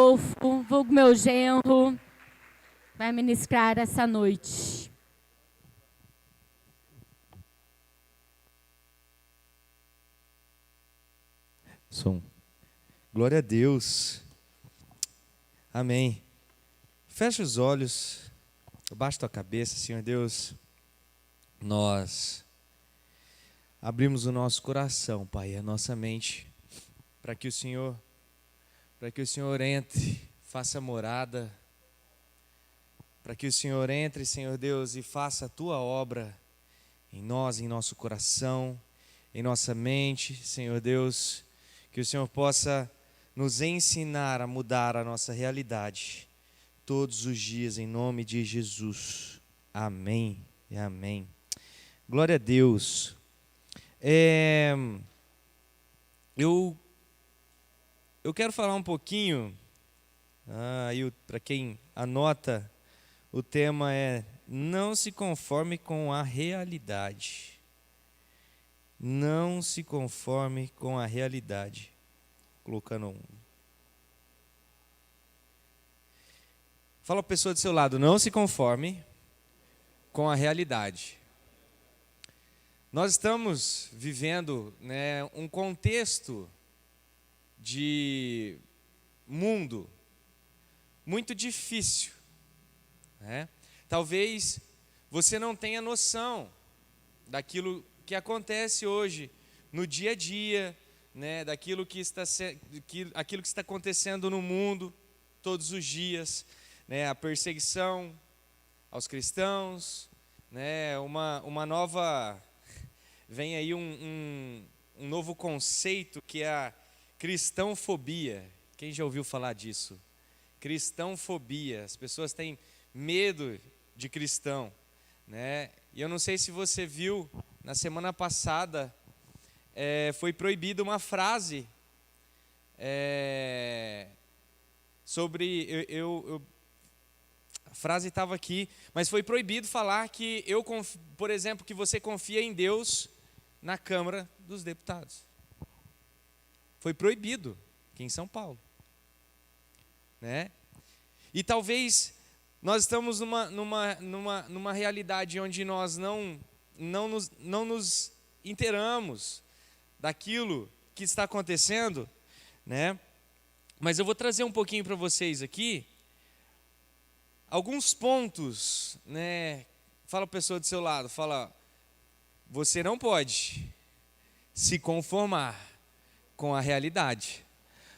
Rodolfo, vulgo meu genro, vai ministrar essa noite. Som. Glória a Deus. Amém. Fecha os olhos, abaixa tua cabeça, Senhor Deus. Nós abrimos o nosso coração, Pai, a nossa mente, para que o Senhor entre, faça morada, para que o Senhor entre, Senhor Deus, e faça a tua obra em nós, em nosso coração, em nossa mente, Senhor Deus, que o Senhor possa nos ensinar a mudar a nossa realidade todos os dias, em nome de Jesus. Amém e amém. Glória a Deus. Eu quero falar um pouquinho, para quem anota, o tema é: não se conforme com a realidade. Não se conforme com a realidade. Colocando um. Fala para a pessoa do seu lado: não se conforme com a realidade. Nós estamos vivendo, um contexto de mundo muito difícil, Talvez você não tenha noção daquilo que acontece hoje no dia a dia, daquilo aquilo que está acontecendo no mundo todos os dias, a perseguição aos cristãos, uma nova, vem aí um novo conceito que é a cristãofobia. Quem já ouviu falar disso? Cristãofobia. As pessoas têm medo de cristão, E eu não sei se você viu, na semana passada, foi proibida uma frase sobre, a frase estava aqui, mas foi proibido falar que por exemplo, que você confia em Deus na Câmara dos Deputados. Foi proibido aqui em São Paulo, E talvez nós estamos numa realidade onde nós não nos inteiramos daquilo que está acontecendo, Mas eu vou trazer um pouquinho para vocês aqui alguns pontos, Fala a pessoa do seu lado, fala: você não pode se conformar com a realidade.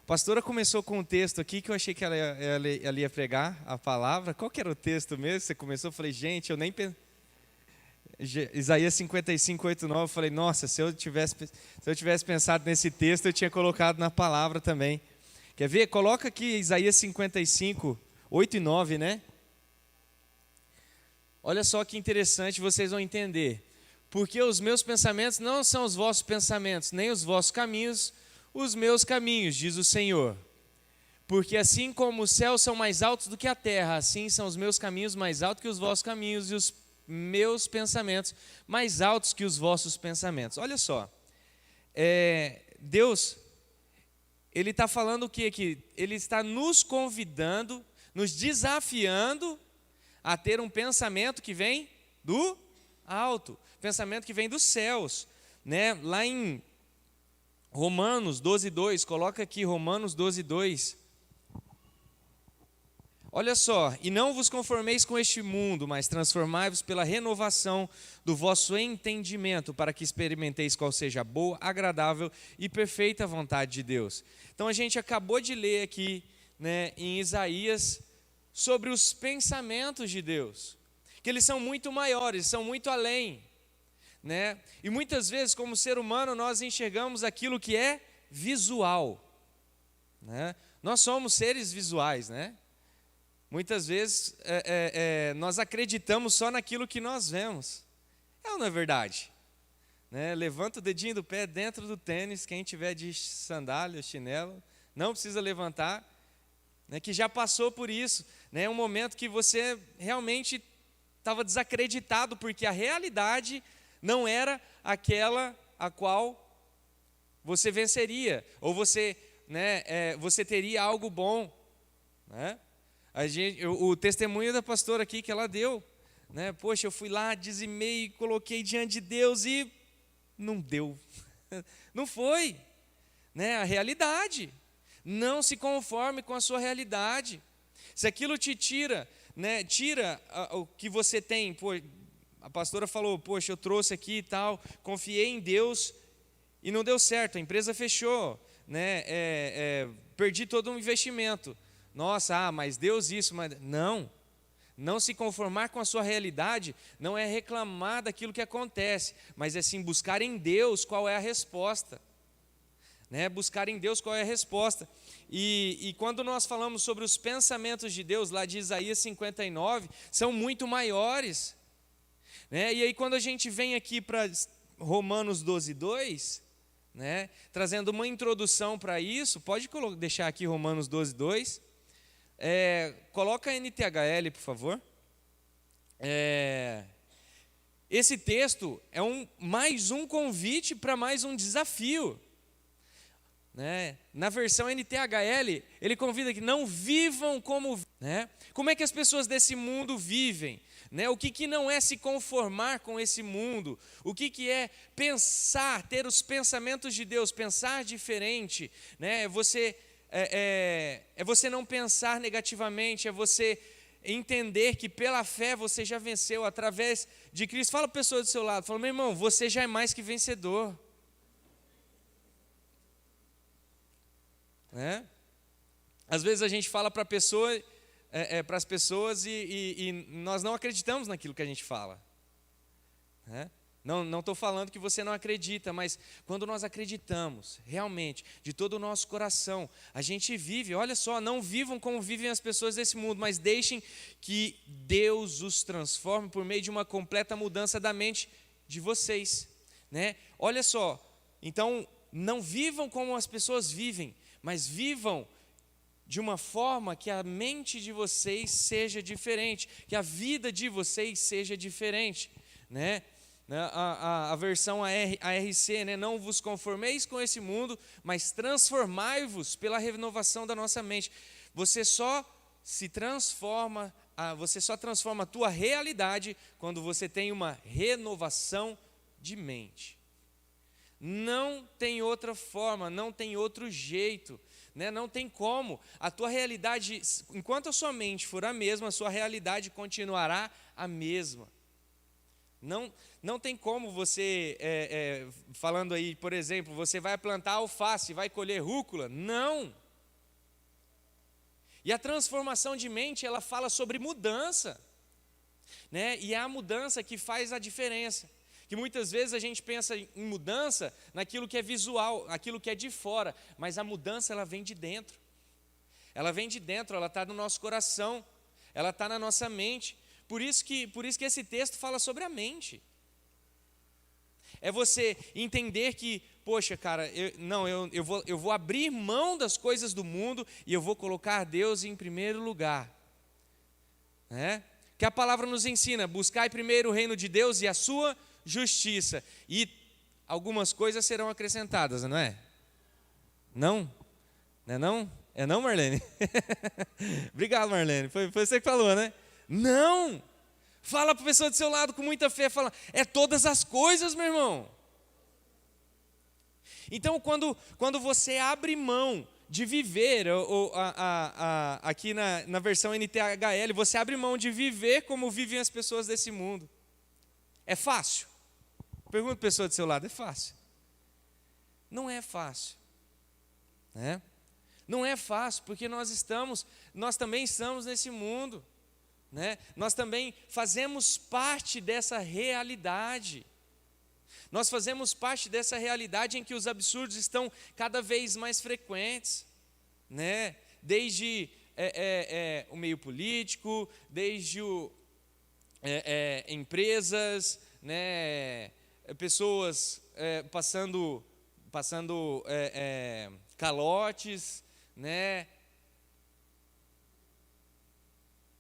A pastora começou com um texto aqui que eu achei que ela ia pregar a palavra. Qual que era o texto mesmo? Você começou, eu falei: gente, eu nem pensei. Isaías 55, 8, 9, eu falei: nossa, se eu tivesse pensado nesse texto, eu tinha colocado na palavra também. Quer ver? Coloca aqui Isaías 55, 8 e 9, Olha só que interessante, vocês vão entender. Porque os meus pensamentos não são os vossos pensamentos, nem os vossos caminhos, os meus caminhos, diz o Senhor. Porque assim como os céus são mais altos do que a terra, assim são os meus caminhos mais altos que os vossos caminhos, e os meus pensamentos mais altos que os vossos pensamentos. Olha só, Deus, Ele está falando o que aqui? Ele está nos convidando, nos desafiando a ter um pensamento que vem do alto, pensamento que vem dos céus, Lá em Romanos 12:2, coloca aqui Romanos 12:2. Olha só: e não vos conformeis com este mundo, mas transformai-vos pela renovação do vosso entendimento, para que experimenteis qual seja a boa, agradável e perfeita vontade de Deus. Então a gente acabou de ler aqui, em Isaías, sobre os pensamentos de Deus, que eles são muito maiores, são muito além, E muitas vezes, como ser humano, nós enxergamos aquilo que é visual, Nós somos seres visuais, Muitas vezes nós acreditamos só naquilo que nós vemos. É ou não é verdade? Levanta o dedinho do pé dentro do tênis, quem tiver de sandália, chinelo, não precisa levantar, que já passou por isso, um momento que você realmente estava desacreditado, porque a realidade não era aquela a qual você venceria, ou você teria algo bom. né? O testemunho da pastora aqui que ela deu, né? Poxa, eu fui lá, dizimei, coloquei diante de Deus e não deu. Não foi, né? A realidade. Não se conforme com a sua realidade. Se aquilo te tira, né? Tira o que você tem. Pô, a pastora falou, poxa, eu trouxe aqui e tal, confiei em Deus e não deu certo, a empresa fechou, né? Perdi todo um investimento. Nossa, mas Deus isso, mas não se conformar com a sua realidade não é reclamar daquilo que acontece, mas é sim buscar em Deus qual é a resposta, né? Buscar em Deus qual é a resposta. E quando nós falamos sobre os pensamentos de Deus, lá de Isaías 59, são muito maiores, né? E aí quando a gente vem aqui para Romanos 12:2, né? Trazendo uma introdução para isso, pode deixar aqui Romanos 12:2. Coloca a NTHL, por favor. Esse texto é mais um convite para mais um desafio, né? Na versão NTHL, ele convida que não vivam como, né? Como é que as pessoas desse mundo vivem, né? O que não é se conformar com esse mundo, o que é pensar, ter os pensamentos de Deus, pensar diferente, né? É você não pensar negativamente, é você entender que pela fé você já venceu através de Cristo. Fala para a pessoa do seu lado, fala, meu irmão, você já é mais que vencedor, né? Às vezes a gente fala para as pessoas e nós não acreditamos naquilo que a gente fala, né? Não estou falando que você não acredita, mas quando nós acreditamos realmente, de todo o nosso coração, a gente vive. Olha só, não vivam como vivem as pessoas desse mundo, mas deixem que Deus os transforme por meio de uma completa mudança da mente de vocês, né? Olha só, então não vivam como as pessoas vivem, mas vivam de uma forma que a mente de vocês seja diferente, que a vida de vocês seja diferente, né? A versão ARC, né? Não vos conformeis com esse mundo, mas transformai-vos pela renovação da nossa mente. Você só transforma a tua realidade quando você tem uma renovação de mente. Não tem outra forma, não tem outro jeito, né? Não tem como. A tua realidade, enquanto a sua mente for a mesma, a sua realidade continuará a mesma. Não tem como você, falando aí, por exemplo, você vai plantar alface, vai colher rúcula. Não. E a transformação de mente, ela fala sobre mudança, né? E é a mudança que faz a diferença. Que muitas vezes a gente pensa em mudança naquilo que é visual, aquilo que é de fora, mas a mudança ela vem de dentro. Ela vem de dentro, ela está no nosso coração, ela está na nossa mente. Por isso que esse texto fala sobre a mente. É você entender que, poxa, cara, eu vou abrir mão das coisas do mundo e eu vou colocar Deus em primeiro lugar, né? Que a palavra nos ensina, buscai primeiro o reino de Deus e a sua justiça, e algumas coisas serão acrescentadas, não é? Não? Não é não? É não, Marlene? Obrigado, Marlene, foi você que falou, né? Não! Fala para a pessoa do seu lado com muita fé, fala, é todas as coisas, meu irmão. Então, quando você abre mão de viver, aqui na versão NTHL, você abre mão de viver como vivem as pessoas desse mundo. É fácil? Pergunta para a pessoa do seu lado, é fácil? Não é fácil, né? Não é fácil, porque nós também estamos nesse mundo, né? Nós também fazemos parte dessa realidade. Nós fazemos parte dessa realidade em que os absurdos estão cada vez mais frequentes, né? Desde o meio político, desde empresas, né? Pessoas passando calotes, né?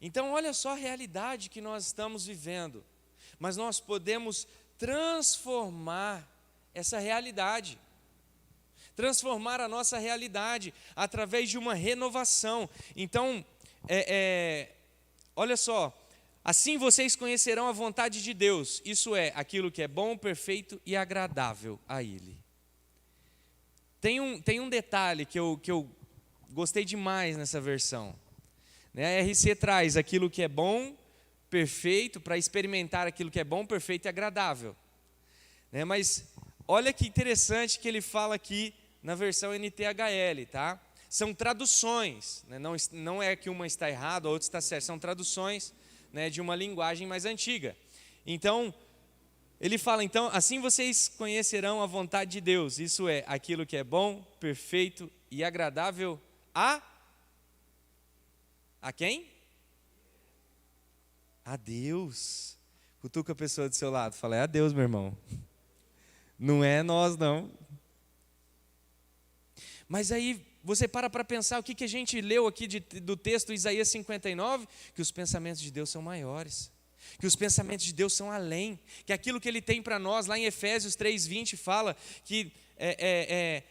Então, olha só a realidade que nós estamos vivendo, mas nós podemos transformar essa realidade, transformar a nossa realidade através de uma renovação. Então, olha só, assim vocês conhecerão a vontade de Deus, isso é, aquilo que é bom, perfeito e agradável a Ele. Tem um detalhe que eu gostei demais nessa versão. A RC traz aquilo que é bom, perfeito, para experimentar aquilo que é bom, perfeito e agradável. Mas olha que interessante que ele fala aqui na versão NTHL, tá? São traduções, não é que uma está errada, a outra está certa, são traduções, de uma linguagem mais antiga. Então, ele fala, então, assim vocês conhecerão a vontade de Deus, isso é, aquilo que é bom, perfeito e agradável a quem? A Deus. Cutuca a pessoa do seu lado, fala, é a Deus, meu irmão. Não é nós, não. Mas aí você para pensar o que a gente leu aqui do texto Isaías 59, que os pensamentos de Deus são maiores, que os pensamentos de Deus são além, que aquilo que Ele tem para nós, lá em Efésios 3:20 fala que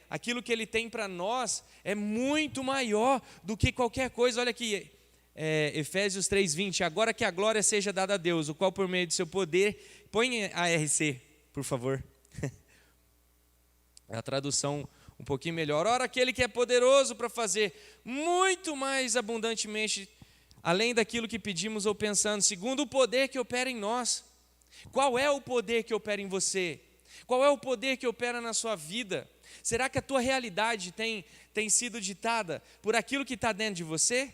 aquilo que Ele tem para nós é muito maior do que qualquer coisa. Olha aqui, Efésios 3:20, agora que a glória seja dada a Deus, o qual por meio do seu poder, põe a RC, por favor, a tradução um pouquinho melhor, ora aquele que é poderoso para fazer muito mais abundantemente, além daquilo que pedimos ou pensando, segundo o poder que opera em nós. Qual é o poder que opera em você? Qual é o poder que opera na sua vida? Será que a tua realidade tem sido ditada por aquilo que está dentro de você?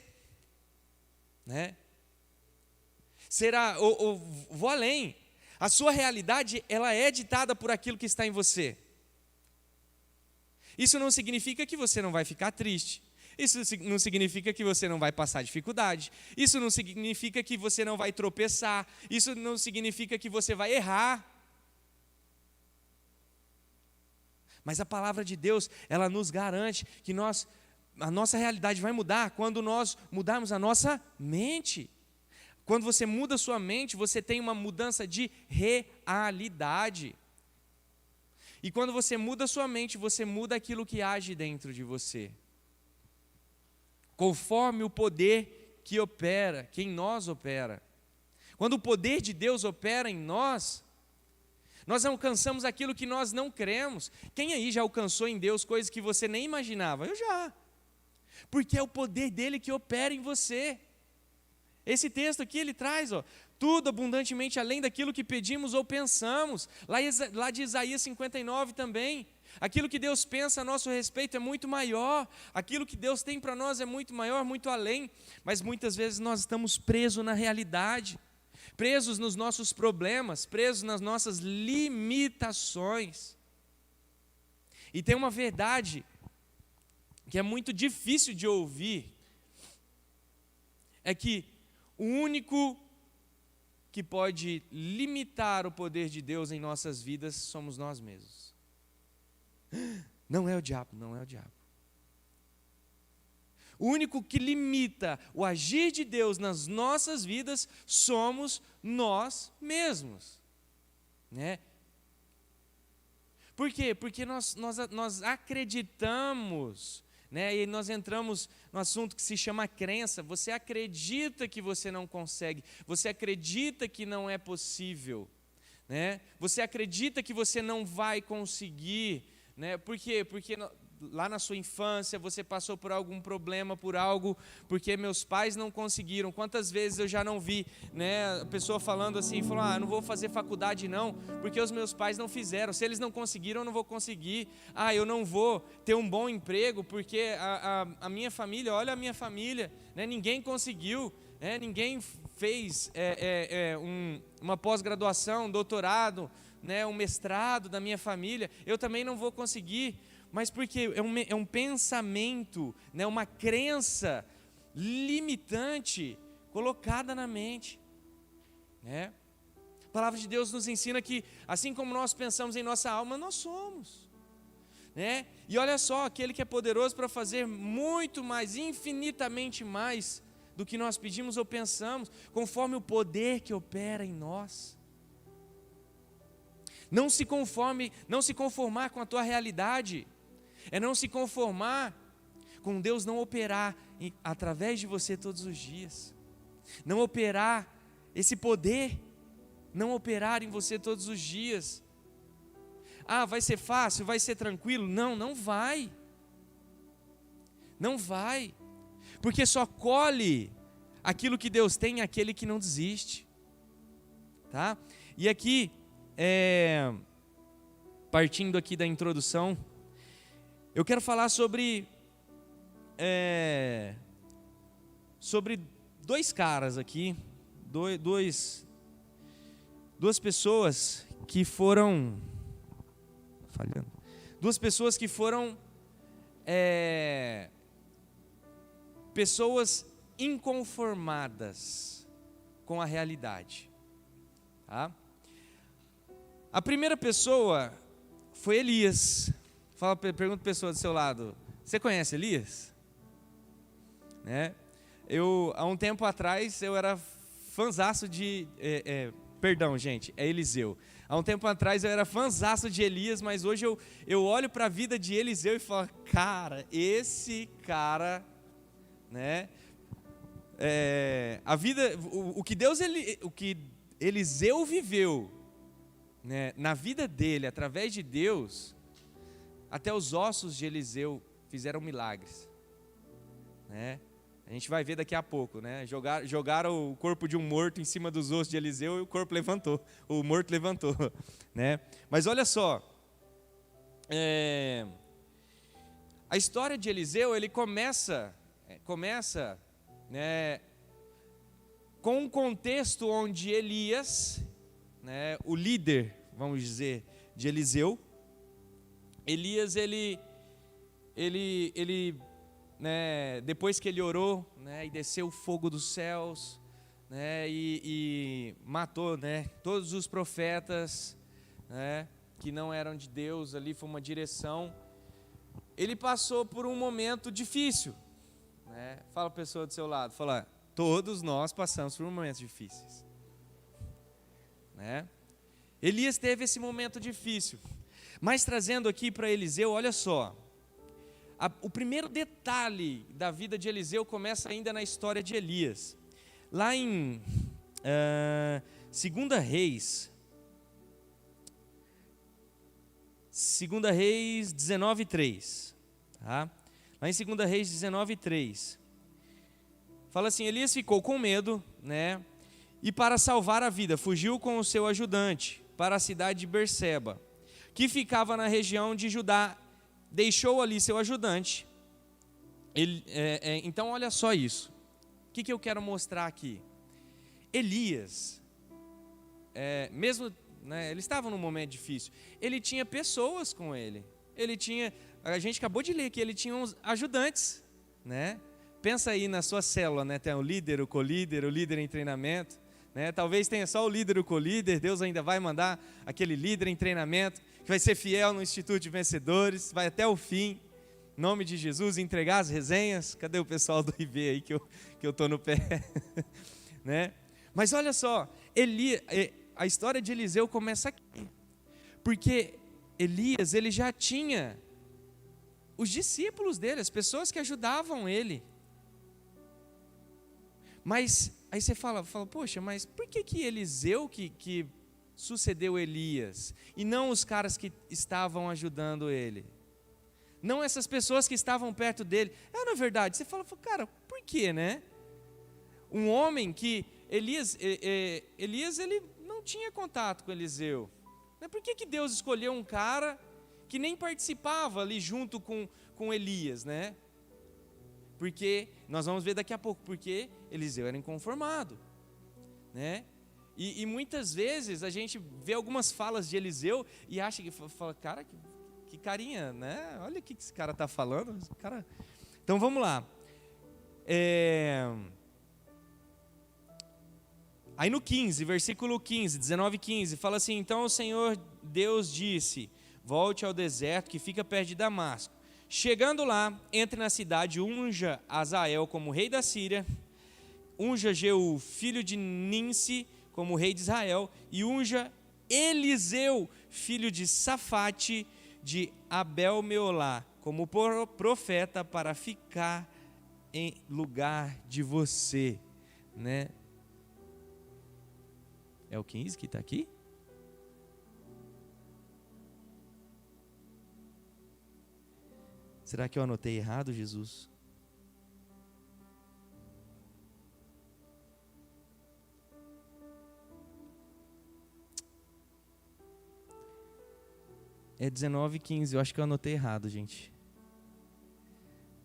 Será, ou vou além, a sua realidade ela é ditada por aquilo que está em você. Isso não significa que você não vai ficar triste, isso não significa que você não vai passar dificuldade, isso não significa que você não vai tropeçar, isso não significa que você vai errar. Mas a palavra de Deus, ela nos garante que a nossa realidade vai mudar quando nós mudarmos a nossa mente. Quando você muda a sua mente, você tem uma mudança de realidade. E quando você muda a sua mente, você muda aquilo que age dentro de você. Conforme o poder que opera, que em nós opera. Quando o poder de Deus opera em nós alcançamos aquilo que nós não cremos. Quem aí já alcançou em Deus coisas que você nem imaginava? Eu já. Porque é o poder dele que opera em você. Esse texto aqui ele traz, tudo abundantemente além daquilo que pedimos ou pensamos. Lá de Isaías 59 também. Aquilo que Deus pensa a nosso respeito é muito maior. Aquilo que Deus tem para nós é muito maior, muito além. Mas muitas vezes nós estamos presos na realidade, presos nos nossos problemas, presos nas nossas limitações. E tem uma verdade que é muito difícil de ouvir, é que o único que pode limitar o poder de Deus em nossas vidas somos nós mesmos. Não é o diabo, não é o diabo. O único que limita o agir de Deus nas nossas vidas somos nós mesmos. Por quê? Porque nós acreditamos, e nós entramos no assunto que se chama crença. Você acredita que você não consegue, você acredita que não é possível, você acredita que você não vai conseguir. Por quê? Porque lá na sua infância você passou por algum problema, por algo, porque meus pais não conseguiram. Quantas vezes eu já não vi, a pessoa falando assim, eu não vou fazer faculdade não, porque os meus pais não fizeram. Se eles não conseguiram, eu não vou conseguir. Eu não vou ter um bom emprego, porque a minha família, olha a minha família, ninguém conseguiu, ninguém fez uma pós-graduação, um doutorado, um mestrado da minha família, eu também não vou conseguir. Mas porque é um pensamento, uma crença limitante colocada na mente. A palavra de Deus nos ensina que, assim como nós pensamos em nossa alma, nós somos. E olha só, aquele que é poderoso para fazer muito mais, infinitamente mais, do que nós pedimos ou pensamos, conforme o poder que opera em nós. Não se conformar com a tua realidade, é não se conformar com Deus não operar através de você todos os dias, não operar esse poder, não operar em você todos os dias. Vai ser fácil, vai ser tranquilo? Não, não vai. Não vai, porque só colhe aquilo que Deus tem aquele que não desiste, tá? E aqui, partindo aqui da introdução, eu quero falar sobre dois caras aqui, duas pessoas que foram, pessoas inconformadas com a realidade, tá? A primeira pessoa foi Elias. Pergunta a pessoa do seu lado: você conhece Elias? Há um tempo atrás eu era fãzaço de perdão, gente, é Eliseu. Há um tempo atrás eu era fãzaço de Elias, mas hoje eu olho para a vida de Eliseu e falo: cara, esse cara, né? A vida, o que Eliseu viveu, né, na vida dele, através de Deus, até os ossos de Eliseu fizeram milagres, né? A gente vai ver daqui a pouco, né? Jogaram o corpo de um morto em cima dos ossos de Eliseu e o corpo levantou, o morto levantou, né? Mas olha só, a história de Eliseu, ele começa, né, com um contexto onde Elias, né, o líder, vamos dizer, de Eliseu, Elias, ele né, depois que ele orou, né, e desceu o fogo dos céus, né, e matou, né, todos os profetas, né, que não eram de Deus, ali foi uma direção, ele passou por um momento difícil, né? Fala a pessoa do seu lado, fala: todos nós passamos por momentos difíceis, né? Elias teve esse momento difícil, mas trazendo aqui para Eliseu, olha só, o primeiro detalhe da vida de Eliseu começa ainda na história de Elias, lá em 2 Reis 19:3, tá? Lá em 2 Reis 19:3, fala assim: Elias ficou com medo, né? E para salvar a vida, fugiu com o seu ajudante para a cidade de Berseba, que ficava na região de Judá. Deixou ali seu ajudante. Então olha só isso. O que eu quero mostrar aqui? Elias, mesmo, né, ele estava num momento difícil, ele tinha pessoas com ele. A gente acabou de ler que ele tinha uns ajudantes, né? Pensa aí na sua célula, né? Tem o líder, o colíder, o líder em treinamento, né? Talvez tenha só o líder e o colíder. Deus ainda vai mandar aquele líder em treinamento que vai ser fiel no Instituto de Vencedores, vai até o fim, em nome de Jesus, entregar as resenhas. Cadê o pessoal do IV aí que eu estou no pé? Né? Mas olha só, a história de Eliseu começa aqui, porque Elias, ele já tinha os discípulos dele, as pessoas que ajudavam ele. Mas aí você fala, poxa, mas por que Eliseu que sucedeu Elias, e não os caras que estavam ajudando ele? Não essas pessoas que estavam perto dele. Na verdade, você fala, cara, por quê, né? Um homem que, Elias, ele não tinha contato com Eliseu. Por que Deus escolheu um cara que nem participava ali junto com Elias, né? Porque, nós vamos ver daqui a pouco, porque Eliseu era inconformado, né? E muitas vezes a gente vê algumas falas de Eliseu e acha que fala, cara, que carinha, né? Olha o que esse cara está falando. Cara... Então vamos lá. Aí no 15, versículo 15, 19:15, fala assim: então o Senhor Deus disse: volte ao deserto que fica perto de Damasco. Chegando lá, entre na cidade, unja Azael como rei da Síria, unja Jeú, filho de Ninsi, como rei de Israel, e unja Eliseu, filho de Safate, de Abel-Meolá, como profeta para ficar em lugar de você, né? É o 15 que está aqui? Será que eu anotei errado, Jesus? É 19:15, eu acho que eu anotei errado, gente.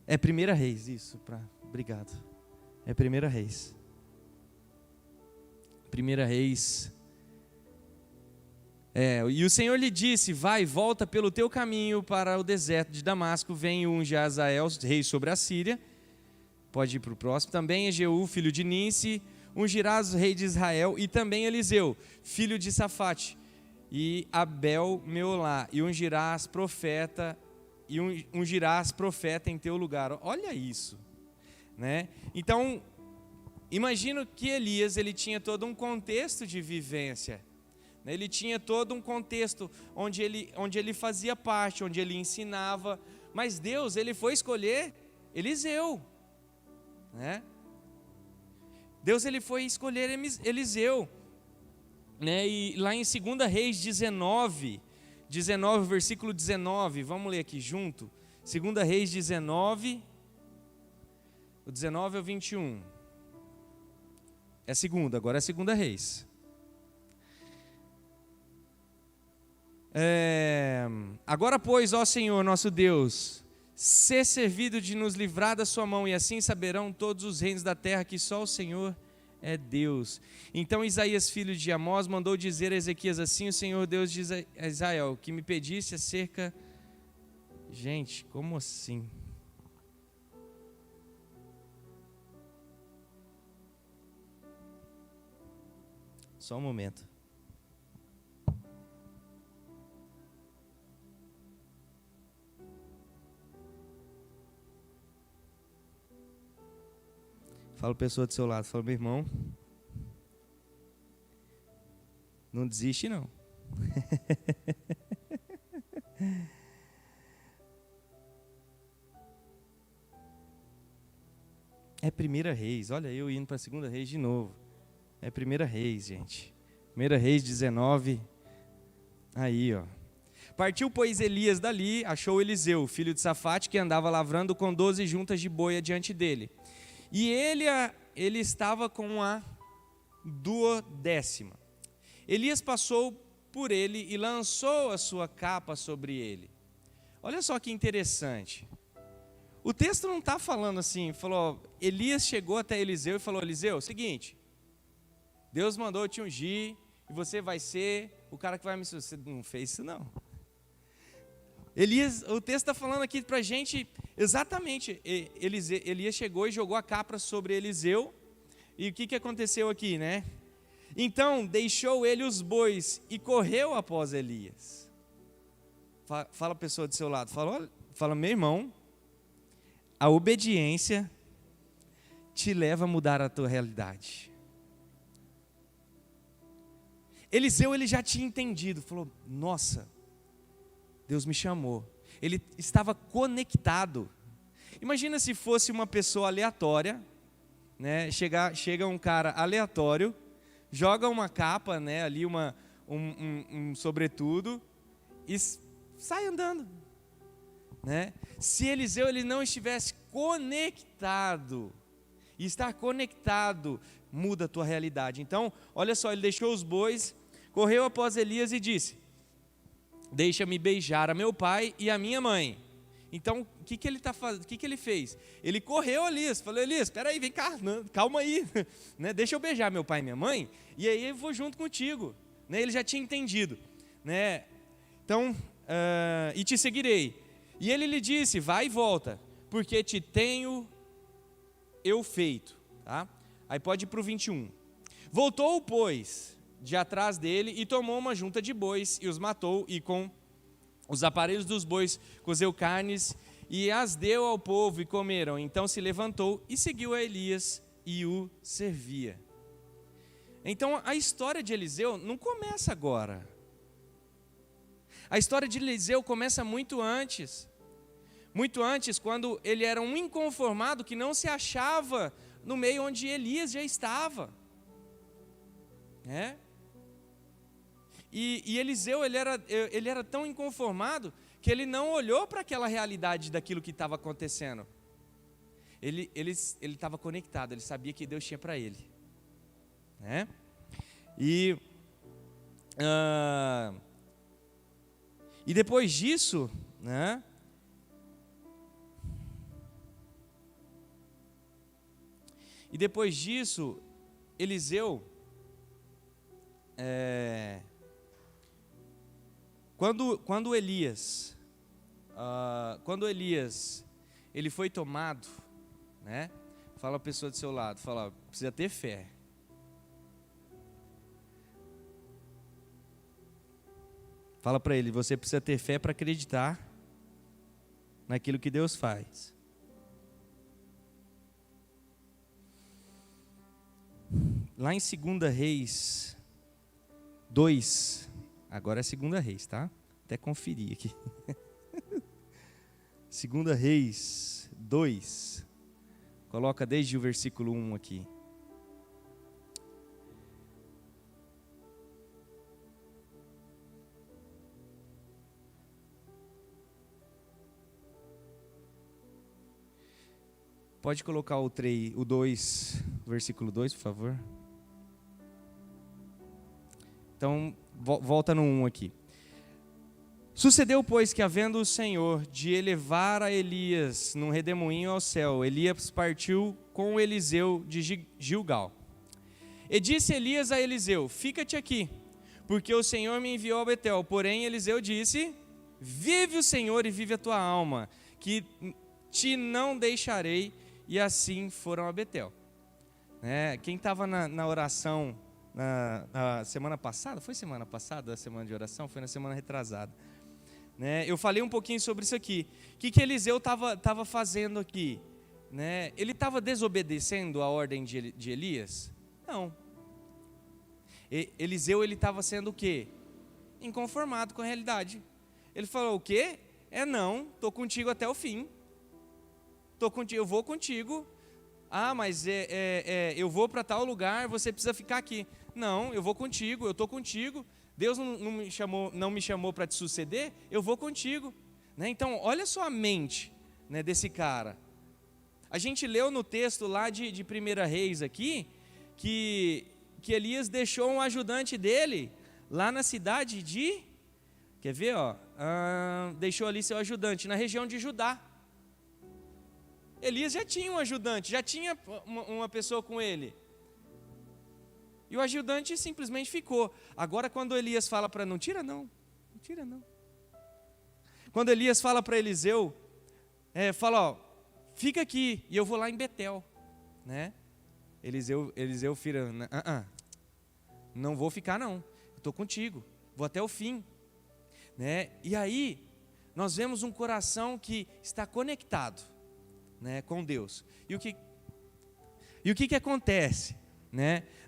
É 1 Reis, isso, obrigado. É 1 Reis. 1 Reis. E o Senhor lhe disse: vai, volta pelo teu caminho para o deserto de Damasco, vem e unge Azael, rei sobre a Síria. Pode ir para o próximo. Também é Jeú, filho de Ninsi, ungirás o rei de Israel, e também Eliseu, filho de Safate, e Abel Meolá, e ungirás profeta em teu lugar. Olha isso, né? Então, imagino que Elias, ele tinha todo um contexto de vivência, né? Ele tinha todo um contexto onde ele fazia parte, onde ele ensinava, mas Deus, ele foi escolher Eliseu, né? Deus, ele foi escolher Eliseu, né? E lá em 2 Reis 19, versículo 19, vamos ler aqui junto. 2 Reis 19, o 19 ao 21. Agora é 2 Reis. Agora, pois, ó Senhor nosso Deus, sê servido de nos livrar da sua mão, e assim saberão todos os reinos da terra que só o Senhor é Deus. Então Isaías, filho de Amós, mandou dizer a Ezequias assim: o Senhor Deus diz a Israel, que me pedisse acerca... Gente, como assim? Só um momento. Fala a pessoa do seu lado, fala: meu irmão, não desiste não. É 1 Reis, olha eu indo para 2 Reis de novo. É 1 Reis, gente. 1 Reis 19, aí ó. Partiu, pois, Elias dali, achou Eliseu, filho de Safate, que andava lavrando com 12 juntas de boi diante dele. E ele estava com a 12ª. Elias passou por ele e lançou a sua capa sobre ele. Olha só que interessante. O texto não está falando assim, falou, Elias chegou até Eliseu e falou: Eliseu, seguinte, Deus mandou eu te ungir e você vai ser o cara que vai me suceder. Não fez isso não. Elias, o texto está falando aqui para a gente exatamente, Elias chegou e jogou a capa sobre Eliseu, e o que aconteceu aqui, né? Então deixou ele os bois e correu após Elias. Fala a pessoa do seu lado, fala: meu irmão, a obediência te leva a mudar a tua realidade. Eliseu, ele já tinha entendido, falou: nossa, Deus me chamou. Ele estava conectado. Imagina se fosse uma pessoa aleatória, né? Chega um cara aleatório, joga uma capa, né? Ali um sobretudo e sai andando, né? Se Eliseu ele não estivesse conectado, e estar conectado muda a tua realidade. Então, olha só, ele deixou os bois, correu após Elias e disse: deixa-me beijar a meu pai e a minha mãe. Então, o que ele tá fazendo? O que ele fez? Ele correu a Elias, falou: Elias, espera aí, vem cá, calma aí, né? Deixa eu beijar meu pai e minha mãe, e aí eu vou junto contigo, né? Ele já tinha entendido, né? Então, e te seguirei. E ele lhe disse: vai e volta, porque te tenho eu feito, tá? Aí pode ir para o 21. Voltou, pois, de atrás dele e tomou uma junta de bois e os matou, e com os aparelhos dos bois cozeu carnes e as deu ao povo e comeram. Então se levantou e seguiu a Elias e o servia. Então a história de Eliseu não começa agora. A história de Eliseu começa muito antes. Muito antes, quando ele era um inconformado que não se achava no meio onde Elias já estava. E Eliseu, ele era tão inconformado que ele não olhou para aquela realidade daquilo que estava acontecendo. Ele estava conectado, ele sabia que Deus tinha para ele. E depois disso, Eliseu, quando Elias ele foi tomado, fala a pessoa do seu lado, fala, precisa ter fé. Fala para ele, você precisa ter fé para acreditar naquilo que Deus faz. Lá em 2 Reis 2, agora é 2 Reis, tá? Até conferir aqui. 2 Reis 2, coloca desde o versículo 1 aqui. Pode colocar o 2, versículo 2, por favor. Então, volta no 1 aqui. Sucedeu, pois, que havendo o Senhor de elevar a Elias num redemoinho ao céu, Elias partiu com Eliseu de Gilgal. E disse Elias a Eliseu, fica-te aqui, porque o Senhor me enviou a Betel. Porém, Eliseu disse, vive o Senhor e vive a tua alma, que te não deixarei. E assim foram a Betel. Quem estava na oração na semana passada, foi semana passada a semana de oração? Foi na semana retrasada. Eu falei um pouquinho sobre isso aqui. O que Eliseu estava fazendo aqui? Ele estava desobedecendo a ordem de Elias? Não. Eliseu estava sendo o quê? Inconformado com a realidade. Ele falou o quê? Não, estou contigo até o fim. Eu vou contigo. Mas eu vou para tal lugar, você precisa ficar aqui. Não, eu vou contigo, eu estou contigo. Deus não me chamou para te suceder, eu vou contigo. Então, olha só a mente desse cara. A gente leu no texto lá de 1 Reis aqui, que Elias deixou um ajudante dele lá na cidade de... Quer ver? Deixou ali seu ajudante na região de Judá. Elias já tinha um ajudante, já tinha uma pessoa com ele. E o ajudante simplesmente ficou. Agora quando Elias fala para não tira não. Quando Elias fala para Eliseu, fala, fica aqui e eu vou lá em Betel. Eliseu fira, não vou ficar não, eu estou contigo, vou até o fim. E aí, nós vemos um coração que está conectado com Deus. E o que acontece?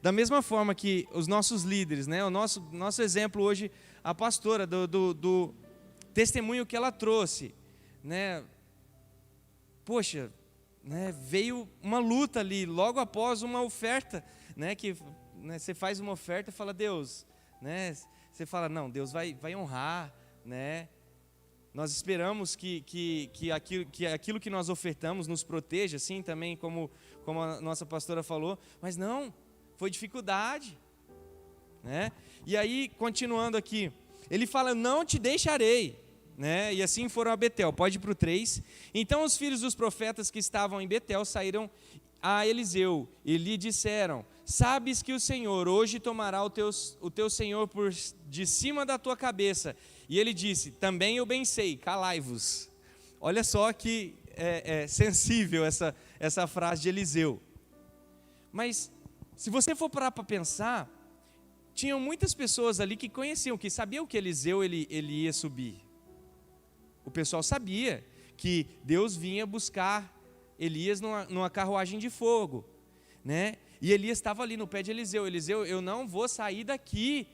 Da mesma forma que os nossos líderes, o nosso exemplo hoje, a pastora, do testemunho que ela trouxe, poxa, veio uma luta ali, logo após uma oferta, que você faz uma oferta e fala, Deus, você fala, não, Deus vai honrar, nós esperamos que aquilo que nós ofertamos nos proteja, assim também como a nossa pastora falou, mas não, foi dificuldade. E aí, continuando aqui, ele fala, não te deixarei. E assim foram a Betel, pode ir para o 3. Então os filhos dos profetas que estavam em Betel saíram a Eliseu e lhe disseram, sabes que o Senhor hoje tomará o teu senhor por de cima da tua cabeça. E ele disse, também eu bem sei, calai-vos. Olha só que sensível essa frase de Eliseu. Mas se você for parar para pensar, tinham muitas pessoas ali que conheciam, que sabiam que Eliseu ele ia subir. O pessoal sabia que Deus vinha buscar Elias numa carruagem de fogo, E Elias estava ali no pé de Eliseu. Eliseu, eu não vou sair daqui,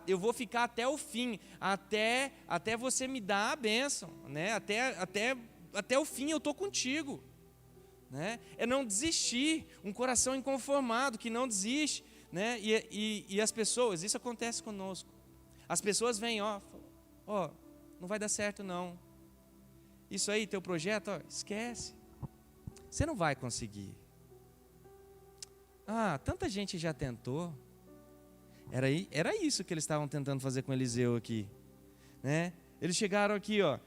eu vou ficar até o fim, até você me dar a bênção, até até o fim eu estou contigo. Né? É não desistir, um coração inconformado, que não desiste. Né? E as pessoas, isso acontece conosco. As pessoas vêm, ó, não vai dar certo não. Isso aí, teu projeto, ó, esquece. Você não vai conseguir. Tanta gente já tentou. Era isso que eles estavam tentando fazer com Eliseu aqui. Né? Eles chegaram aqui, ó.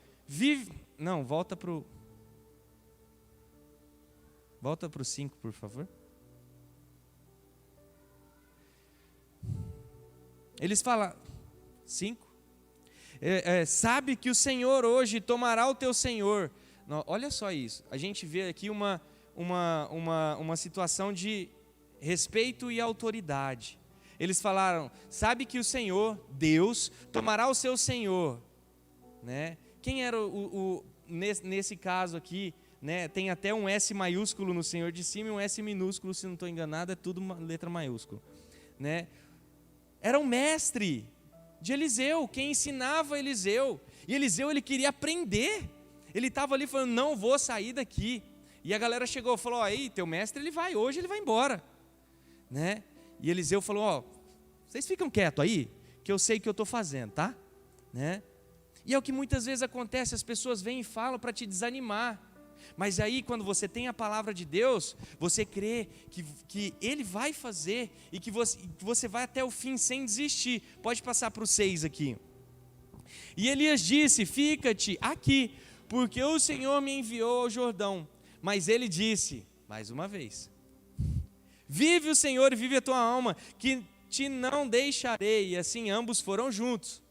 Volta para o 5, por favor. Eles falam, 5. Sabe que o Senhor hoje tomará o teu senhor. Não, olha só isso. A gente vê aqui uma situação de respeito e autoridade. Eles falaram, sabe que o Senhor, Deus, tomará o seu senhor. Né? Quem era nesse caso aqui, né? Tem até um S maiúsculo no Senhor de cima e um S minúsculo, se não estou enganado, é tudo uma letra maiúscula. Né? Era o mestre de Eliseu, quem ensinava Eliseu. E Eliseu, ele queria aprender. Ele estava ali falando, não vou sair daqui. E a galera chegou e falou, aí, teu mestre, hoje ele vai embora. Né? E Eliseu falou, vocês ficam quietos aí, que eu sei o que eu estou fazendo, tá? Né? E é o que muitas vezes acontece, as pessoas vêm e falam para te desanimar. Mas aí, quando você tem a palavra de Deus, você crê que Ele vai fazer e que você vai até o fim sem desistir. Pode passar para o 6 aqui. E Elias disse, fica-te aqui, porque o Senhor me enviou ao Jordão. Mas ele disse, mais uma vez, vive o Senhor e vive a tua alma, que te não deixarei. E assim ambos foram juntos.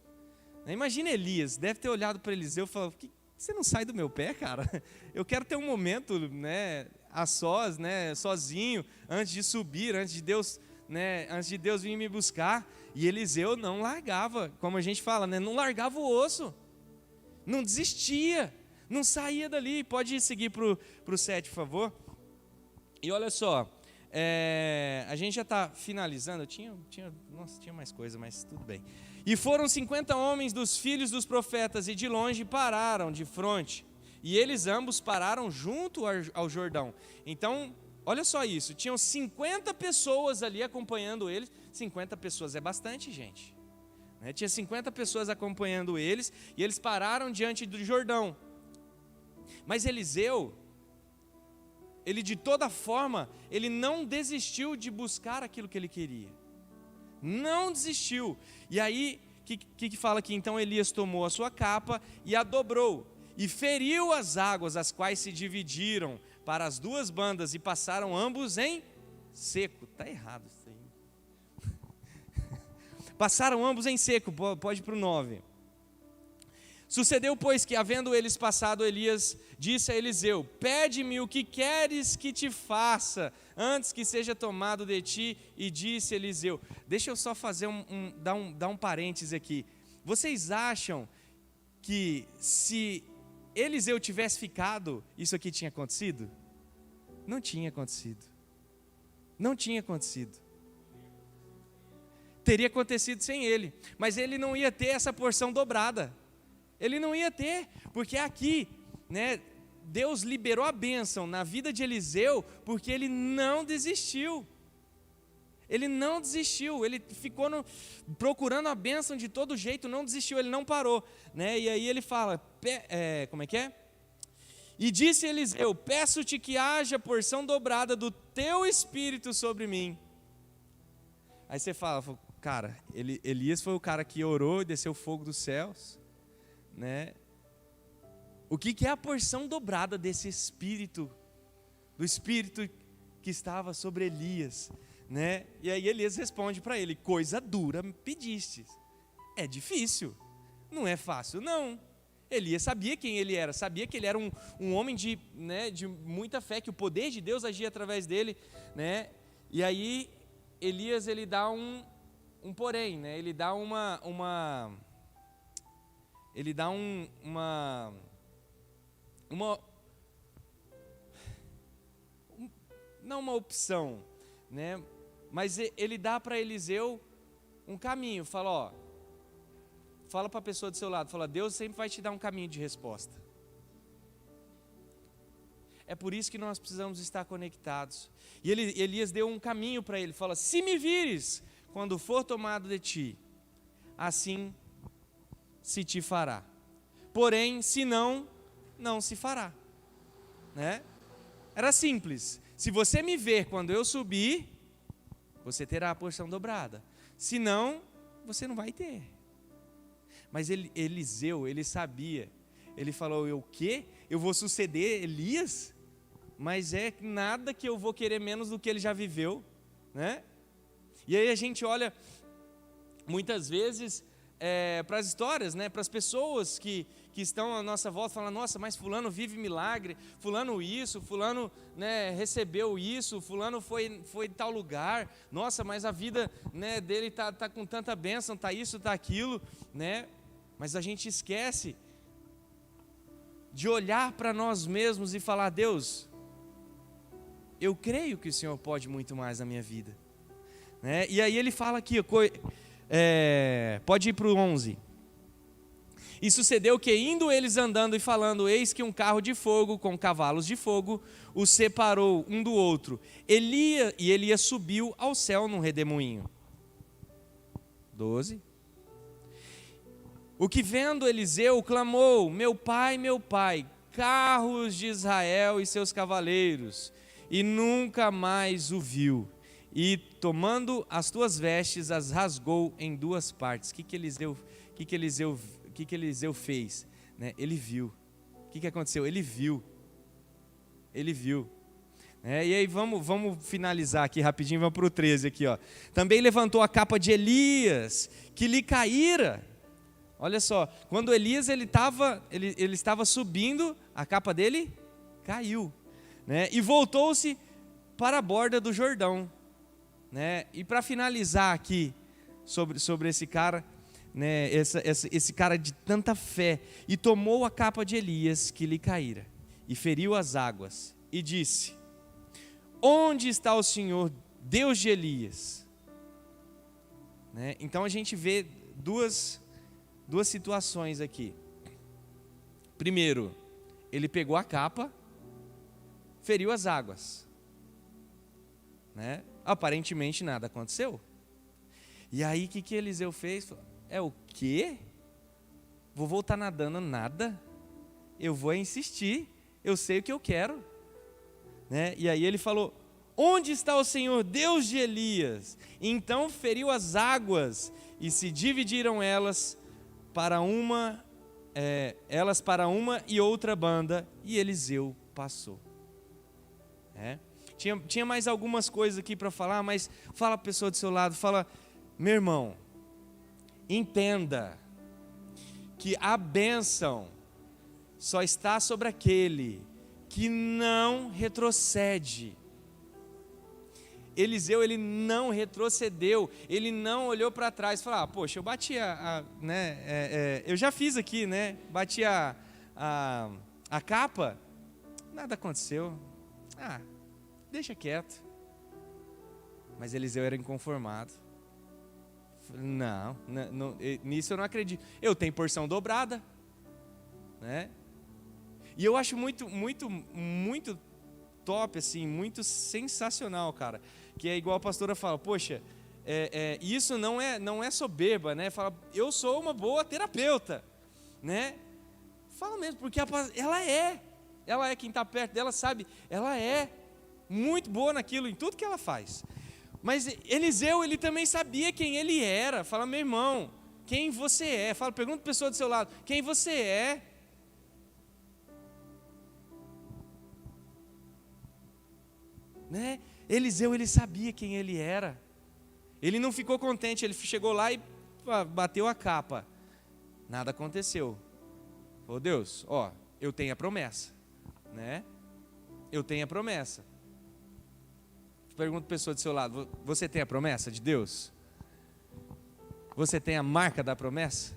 Imagina Elias, deve ter olhado para Eliseu e falado, você não sai do meu pé, cara? Eu quero ter um momento, né, a sós, né, sozinho, antes de subir, antes de Deus vir me buscar. E Eliseu não largava, como a gente fala, né, não largava o osso, não desistia, não saía dali. Pode seguir para o 7, por favor. E olha só, a gente já está finalizando. Tinha mais coisa, mas tudo bem. E foram 50 homens dos filhos dos profetas, e de longe pararam de fronte. E eles ambos pararam junto ao Jordão. Então, olha só isso, tinham 50 pessoas ali acompanhando eles. 50 pessoas é bastante, gente. Né? Tinha 50 pessoas acompanhando eles, e eles pararam diante do Jordão. Mas Eliseu, ele de toda forma, ele não desistiu de buscar aquilo que ele queria. Não desistiu. E aí, o que fala aqui? Então Elias tomou a sua capa e a dobrou, e feriu as águas, as quais se dividiram para as duas bandas, e passaram ambos em seco. Está errado isso aí. Passaram ambos em seco, pode ir para o 9. Sucedeu, pois, que havendo eles passado, Elias disse a Eliseu, pede-me o que queres que te faça, antes que seja tomado de ti. E disse Eliseu, deixa eu só fazer dar um parêntese aqui. Vocês acham que se Eliseu tivesse ficado, isso aqui tinha acontecido? Não tinha acontecido. Não tinha acontecido. Teria acontecido sem ele, mas ele não ia ter essa porção dobrada. Ele não ia ter, porque aqui, né, Deus liberou a bênção na vida de Eliseu, porque ele não desistiu. Ele não desistiu, ele ficou procurando a bênção de todo jeito, não desistiu, ele não parou. Né? E aí ele fala, como é que é? E disse Eliseu, peço-te que haja porção dobrada do teu espírito sobre mim. Aí você fala, cara, Elias foi o cara que orou e desceu fogo dos céus. Né? O que é a porção dobrada desse espírito, do espírito que estava sobre Elias, né? E aí Elias responde para ele, coisa dura me pediste. É difícil, não é fácil não. Elias sabia quem ele era, sabia que ele era um homem de muita fé, que o poder de Deus agia através dele, né? E aí Elias, ele dá um porém, né? Ele dá não uma opção, né? Mas ele dá para Eliseu um caminho, fala para a pessoa do seu lado, fala, Deus sempre vai te dar um caminho de resposta. É por isso que nós precisamos estar conectados. E Elias deu um caminho para ele, fala: se me vires, quando for tomado de ti, assim se te fará. Porém, se não, não se fará. Né? Era simples. Se você me ver quando eu subir, você terá a porção dobrada. Se não, você não vai ter. Mas Eliseu, ele sabia. Ele falou: o quê? Eu vou suceder Elias? Mas é nada que eu vou querer menos do que ele já viveu, né? E aí a gente olha muitas vezes para as histórias, né? Para as pessoas que estão à nossa volta, falando: nossa, mas fulano vive milagre, fulano isso, fulano, né, recebeu isso, fulano foi em tal lugar, nossa, mas a vida, né, dele tá com tanta bênção, tá isso, tá aquilo, né? Mas a gente esquece de olhar para nós mesmos e falar: Deus, eu creio que o Senhor pode muito mais na minha vida, né? E aí ele fala aqui, pode ir para o 11. E sucedeu que, indo eles andando e falando, eis que um carro de fogo com cavalos de fogo os separou um do outro. Elias subiu ao céu num redemoinho. 12. O que vendo Eliseu clamou: meu pai, carros de Israel e seus cavaleiros. E nunca mais o viu. E tomando as tuas vestes, as rasgou em duas partes. O que Eliseu fez? Né? Ele viu. O que aconteceu? Ele viu. E aí vamos finalizar aqui rapidinho, vamos para o 13 aqui, ó. Também levantou a capa de Elias, que lhe caíra. Olha só, quando Elias ele estava subindo, a capa dele caiu, né? E voltou-se para a borda do Jordão, né? E para finalizar aqui sobre esse cara, né? Esse cara de tanta fé, e tomou a capa de Elias que lhe caíra e feriu as águas e disse: onde está o Senhor, Deus de Elias? Né? Então a gente vê duas situações aqui. Primeiro, ele pegou a capa, feriu as águas, né? Aparentemente nada aconteceu. E aí o que Eliseu fez? O quê? Vou voltar nadando nada? Eu vou insistir, eu sei o que eu quero, né? E aí ele falou: onde está o Senhor, Deus de Elias? E então feriu as águas e se dividiram elas para uma e outra banda, e Eliseu passou. Tinha mais algumas coisas aqui para falar, mas fala a pessoa do seu lado, fala: meu irmão, entenda que a bênção só está sobre aquele que não retrocede. Eliseu, ele não retrocedeu, ele não olhou para trás e falou: poxa, eu bati eu já fiz aqui, né? Bati a capa, nada aconteceu, deixa quieto. Mas Eliseu era inconformado. Não, nisso eu não acredito. Eu tenho porção dobrada, né? E eu acho muito, muito, muito top, assim, muito sensacional, cara. Que é igual a pastora fala: poxa, isso não é soberba, né? Fala: eu sou uma boa terapeuta, né? Fala mesmo, porque ela é quem está perto dela, sabe? Ela é muito boa naquilo, em tudo que ela faz. Mas Eliseu, ele também sabia quem ele era. Fala: meu irmão, quem você é? Fala, pergunta a pessoa do seu lado: quem você é? Né? Eliseu, ele sabia quem ele era. Ele não ficou contente, ele chegou lá e bateu a capa. Nada aconteceu. Falou: Deus, eu tenho a promessa, né? Eu tenho a promessa. Pergunta a pessoa do seu lado: você tem a promessa de Deus? Você tem a marca da promessa?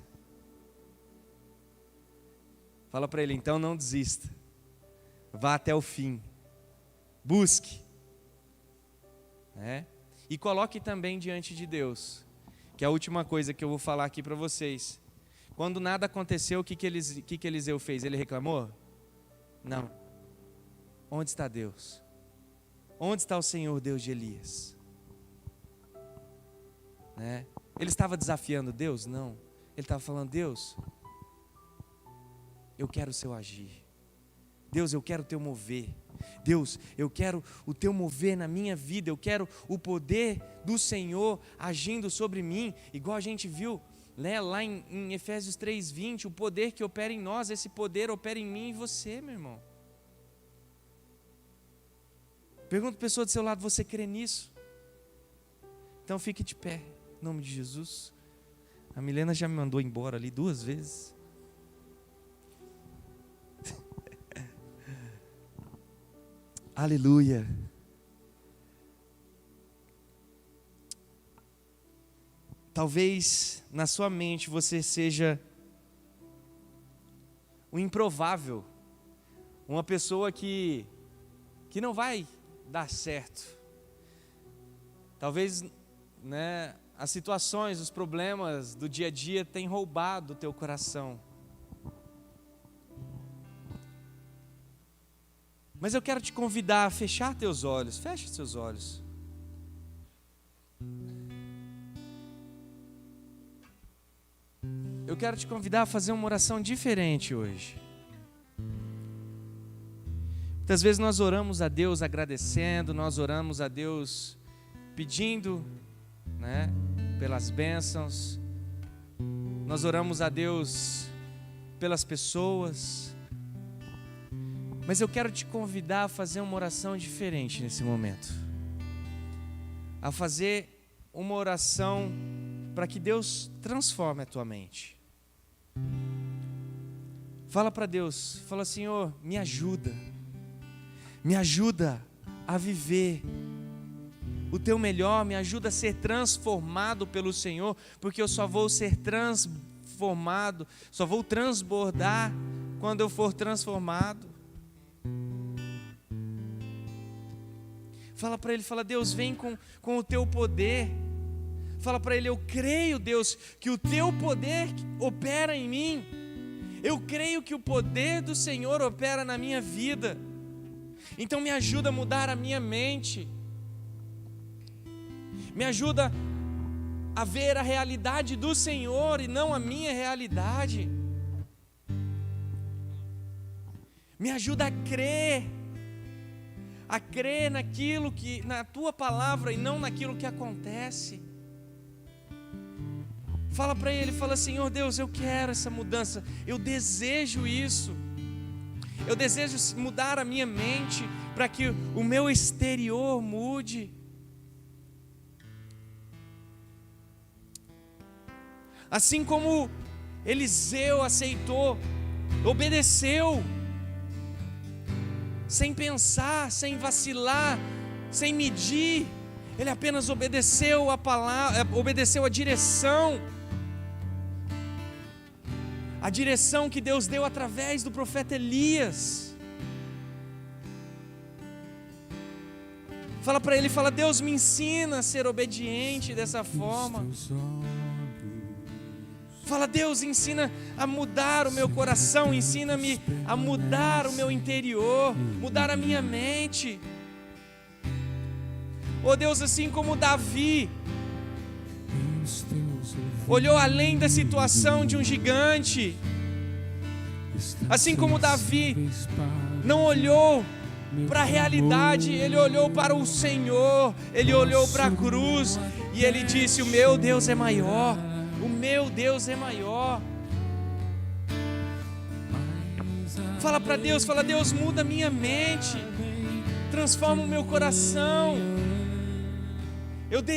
Fala para ele: então não desista. Vá até o fim. Busque. E coloque também diante de Deus, que é a última coisa que eu vou falar aqui para vocês. Quando nada aconteceu, o que Eliseu fez? Ele reclamou? Não. onde está Deus? Onde está o Senhor, Deus de Elias? Né? Ele estava desafiando Deus? Não. Ele estava falando: Deus, eu quero o seu agir. Deus, eu quero o teu mover. Deus, eu quero o teu mover na minha vida. Eu quero o poder do Senhor agindo sobre mim. Igual a gente viu, né, lá em Efésios 3:20, o poder que opera em nós, esse poder opera em mim e você, meu irmão. Pergunta para a pessoa do seu lado: você crê nisso? Então fique de pé, em nome de Jesus. A Milena já me mandou embora ali 2 vezes. Aleluia. Talvez na sua mente você seja o improvável, uma pessoa que não vai dar certo. Talvez, né, as situações, os problemas do dia a dia tenham roubado o teu coração. Mas eu quero te convidar a fechar teus olhos. Feche seus olhos. Eu quero te convidar a fazer uma oração diferente hoje. Muitas vezes nós oramos a Deus agradecendo, nós oramos a Deus pedindo, né, pelas bênçãos. Nós oramos a Deus pelas pessoas. Mas eu quero te convidar a fazer uma oração diferente nesse momento. A fazer uma oração para que Deus transforme a tua mente. Fala para Deus, fala: Senhor, me ajuda a viver o teu melhor, me ajuda a ser transformado pelo Senhor, porque eu só vou ser transformado, só vou transbordar quando eu for transformado. Fala para Ele, fala: Deus, vem com o teu poder. Fala para Ele: eu creio, Deus, que o teu poder opera em mim. Eu creio que o poder do Senhor opera na minha vida. Então me ajuda a mudar a minha mente. Me ajuda a ver a realidade do Senhor e não a minha realidade. Me ajuda a crer naquilo que, na tua palavra e não naquilo que acontece. Fala para Ele, fala: Senhor Deus, eu quero essa mudança, eu desejo isso, eu desejo mudar a minha mente para que o meu exterior mude. Assim como Eliseu aceitou, obedeceu, sem pensar, sem vacilar, sem medir, ele apenas obedeceu a palavra, obedeceu a direção que Deus deu através do profeta Elias. Fala para ele, fala: Deus, me ensina a ser obediente dessa forma. Fala: Deus, ensina a mudar o meu coração, ensina-me a mudar o meu interior, mudar a minha mente. Oh Deus, assim como Davi olhou além da situação de um gigante, assim como Davi não olhou para a realidade, ele olhou para o Senhor, ele olhou para a cruz e ele disse: o meu Deus é maior. O meu Deus é maior. Fala para Deus, fala: Deus, muda minha mente, transforma o meu coração.